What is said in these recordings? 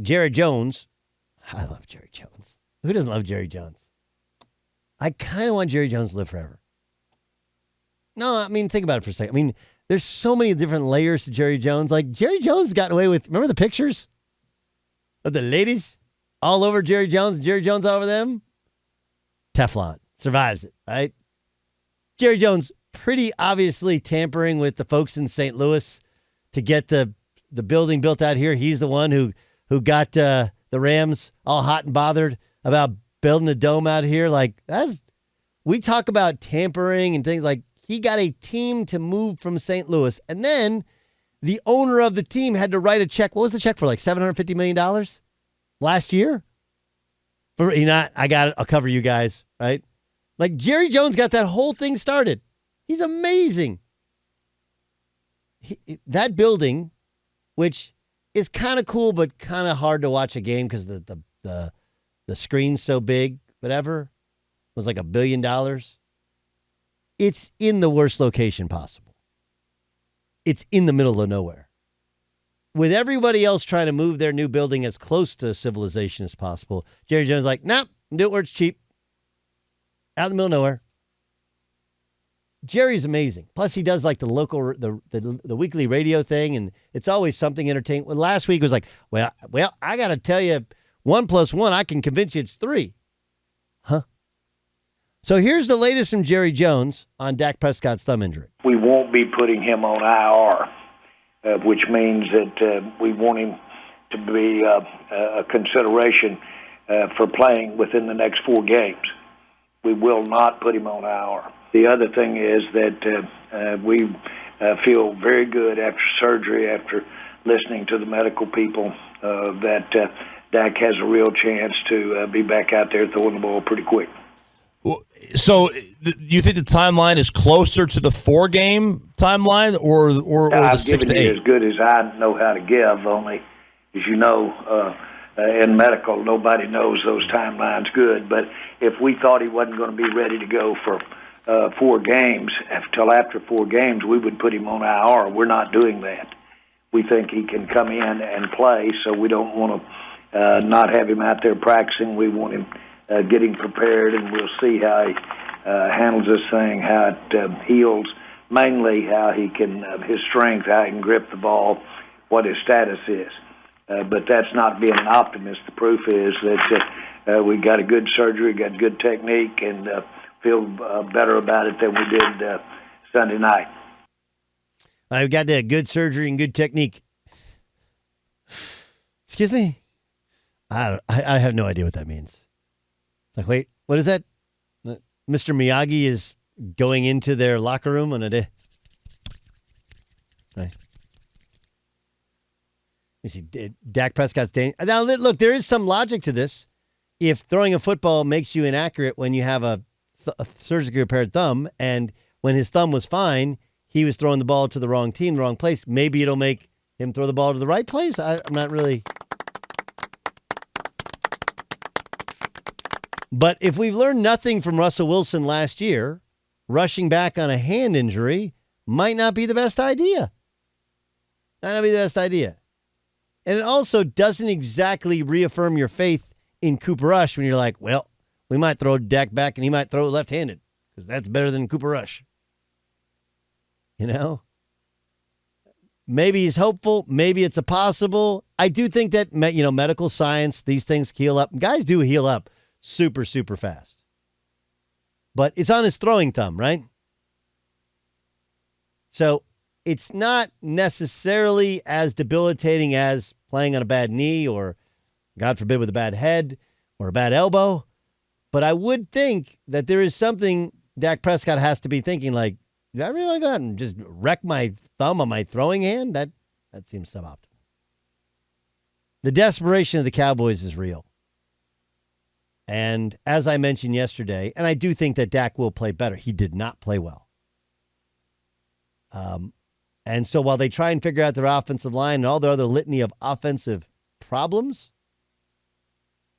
Jerry Jones. I love Jerry Jones. Who doesn't love Jerry Jones? I kind of want Jerry Jones to live forever. No, I mean, think about it for a second. I mean, there's so many different layers to Jerry Jones. Like, Jerry Jones got away with, remember the pictures of the ladies all over Jerry Jones, Jerry Jones all over them? Teflon. Survives it, right? Jerry Jones pretty obviously tampering with the folks in St. Louis to get the building built out here. He's the one who got the Rams all hot and bothered about building a dome out here. Like, we talk about tampering and things like he got a team to move from St. Louis. And then the owner of the team had to write a check. What was the check for? Like $750 million last year? I got it. I'll cover you guys, right? Like, Jerry Jones got that whole thing started. He's amazing. That building, which is kind of cool but kind of hard to watch a game because the screen's so big, whatever, was like $1 billion. It's in the worst location possible. It's in the middle of nowhere. With everybody else trying to move their new building as close to civilization as possible, Jerry Jones is like, nope, do it where it's cheap. Out in the middle of nowhere. Jerry's amazing. Plus, he does like the local, the weekly radio thing, and it's always something entertaining. Well, last week was like, well, I got to tell you, 1 + 1, I can convince you it's 3. Huh? So here's the latest from Jerry Jones on Dak Prescott's thumb injury. We won't be putting him on IR, which means that we want him to be a consideration for playing within the next 4 games. We will not put him on IR. The other thing is that we feel very good after surgery, after listening to the medical people, that Dak has a real chance to be back out there throwing the ball pretty quick. So you think the timeline is closer to the 4-game timeline or the 6 to 8? As good as I know how to give, only, as you know, in medical, nobody knows those timelines good. But if we thought he wasn't going to be ready to go for 4 games, until after 4 games, we would put him on IR. We're not doing that. We think he can come in and play, so we don't want to not have him out there practicing. We want him getting prepared, and we'll see how he handles this thing, how it heals, mainly how he can, his strength, how he can grip the ball, what his status is. But that's not being an optimist. The proof is that we got a good surgery, got good technique, and feel better about it than we did Sunday night. I've got that good surgery and good technique. Excuse me? I have no idea what that means. It's like, wait, what is that? Mr. Miyagi is going into their locker room on a day. Right. You see, Dak Prescott's day. Now, look, there is some logic to this. If throwing a football makes you inaccurate when you have a surgically repaired thumb, and when his thumb was fine, he was throwing the ball to the wrong team, the wrong place, maybe it'll make him throw the ball to the right place. I'm not really. But if we've learned nothing from Russell Wilson last year, rushing back on a hand injury might not be the best idea. Might not be the best idea. And it also doesn't exactly reaffirm your faith in Cooper Rush when you're like, well, we might throw Dak back and he might throw left-handed because that's better than Cooper Rush. You know? Maybe he's hopeful. Maybe it's a possible. I do think that, medical science, these things heal up. Guys do heal up super, super fast. But it's on his throwing thumb, right? So it's not necessarily as debilitating as playing on a bad knee or, God forbid, with a bad head or a bad elbow. But I would think that there is something Dak Prescott has to be thinking, like, did I really go out and just wreck my thumb on my throwing hand? That seems suboptimal. The desperation of the Cowboys is real. And as I mentioned yesterday, and I do think that Dak will play better. He did not play well. And so while they try and figure out their offensive line and all their other litany of offensive problems,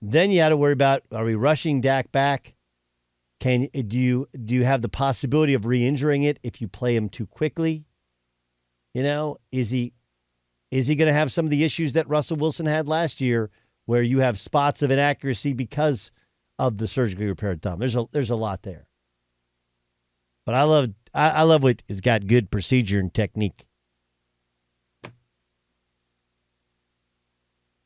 then you got to worry about, are we rushing Dak back? Do you have the possibility of re-injuring it if you play him too quickly? Is he Is he going to have some of the issues that Russell Wilson had last year where you have spots of inaccuracy because of the surgically repaired thumb? There's a lot there. But I love what has got good procedure and technique.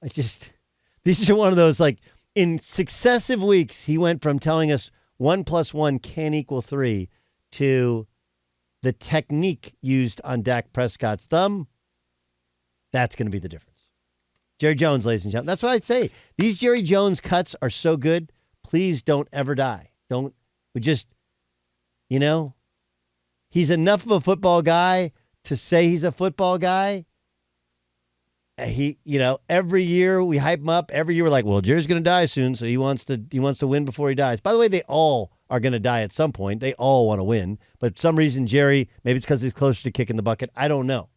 These are one of those, like, in successive weeks, he went from telling us 1 + 1 can equal 3 to the technique used on Dak Prescott's thumb. That's going to be the difference. Jerry Jones, ladies and gentlemen. That's what I'd say. These Jerry Jones cuts are so good. Please don't ever die. He's enough of a football guy to say he's a football guy. Every year we hype him up. Every year we're like, well, Jerry's going to die soon, so he wants to win before he dies. By the way, they all are going to die at some point. They all want to win. But for some reason, Jerry, maybe it's because he's closer to kicking the bucket. I don't know.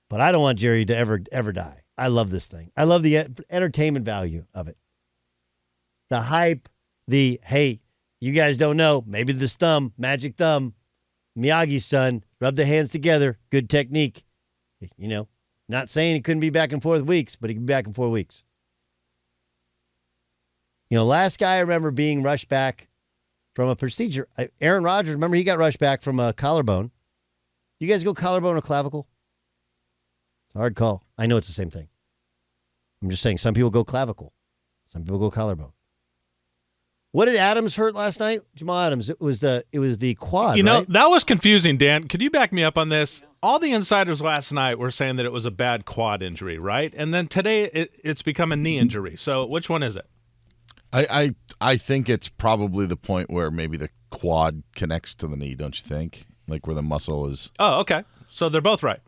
But I don't want Jerry to ever die. I love this thing. I love the entertainment value of it. The hype, hey, you guys don't know, maybe this thumb, magic thumb, Miyagi's son, rub the hands together, good technique. Not saying he couldn't be back and forth weeks, but he can be back in 4 weeks. Last guy I remember being rushed back from a procedure, Aaron Rodgers, remember he got rushed back from a collarbone. You guys go collarbone or clavicle? Hard call. I know it's the same thing. I'm just saying some people go clavicle. Some people go collarbone. What did Adams hurt last night? Jamal Adams. It was the quad, right? That was confusing, Dan. Could you back me up on this? All the insiders last night were saying that it was a bad quad injury, right? And then today it's become a knee injury. So which one is it? I think it's probably the point where maybe the quad connects to the knee, don't you think? Like where the muscle is. Oh, okay. So they're both right.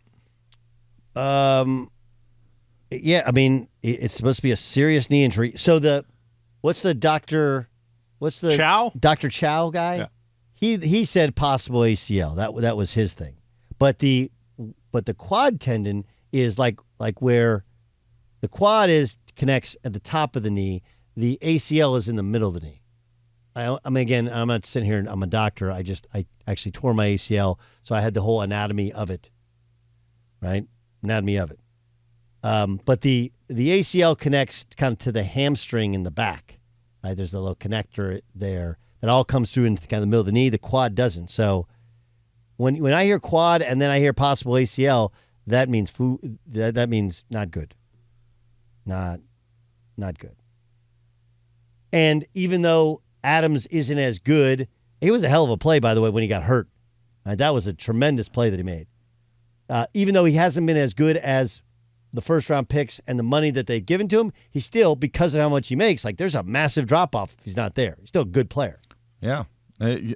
Yeah, I mean, it's supposed to be a serious knee injury. So what's the Chow? Dr. Chow guy? Yeah. He said possible ACL. That was his thing. But the quad tendon is like where the quad connects at the top of the knee. The ACL is in the middle of the knee. I mean, again, I'm not sitting here and I'm a doctor. I actually tore my ACL, so I had the whole anatomy of it. Right? Anatomy of it. But the ACL connects kind of to the hamstring in the back. Right? There's a little connector there that all comes through into kind of the middle of the knee. The quad doesn't. So when I hear quad and then I hear possible ACL, that means that means not good. Not good. And even though Adams isn't as good, he was a hell of a play, by the way, when he got hurt. Right? That was a tremendous play that he made. Even though he hasn't been as good as the first-round picks and the money that they've given to him, he's still, because of how much he makes, like there's a massive drop-off if he's not there. He's still a good player. Yeah. You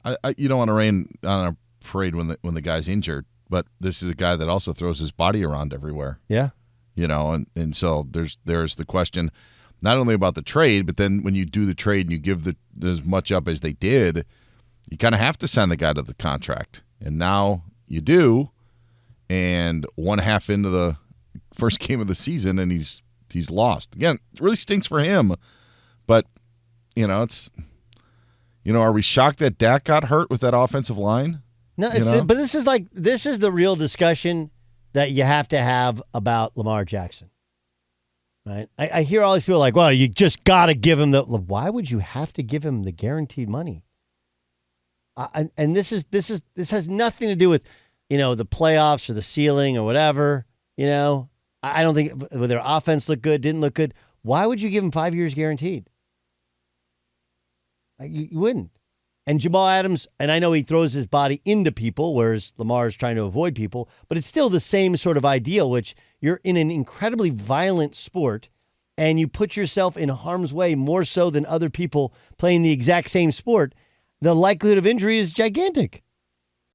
don't want to rain on a parade when the guy's injured, but this is a guy that also throws his body around everywhere. Yeah. And so there's the question not only about the trade, but then when you do the trade and you give as much up as they did, you kind of have to sign the guy to the contract. And now you do, and 1/2 into the first game of the season, and he's lost. Again, it really stinks for him, but it's are we shocked that Dak got hurt with that offensive line? No, but this is the real discussion that you have to have about Lamar Jackson. Right? I hear all these people like, well, you just got to give him why would you have to give him the guaranteed money? And this has nothing to do with, the playoffs or the ceiling or whatever. I don't think whether their offense looked good, didn't look good. Why would you give him 5 years guaranteed? You wouldn't. And Jamal Adams, and I know he throws his body into people, whereas Lamar is trying to avoid people, but it's still the same sort of ideal, which you're in an incredibly violent sport and you put yourself in harm's way more so than other people playing the exact same sport. The likelihood of injury is gigantic.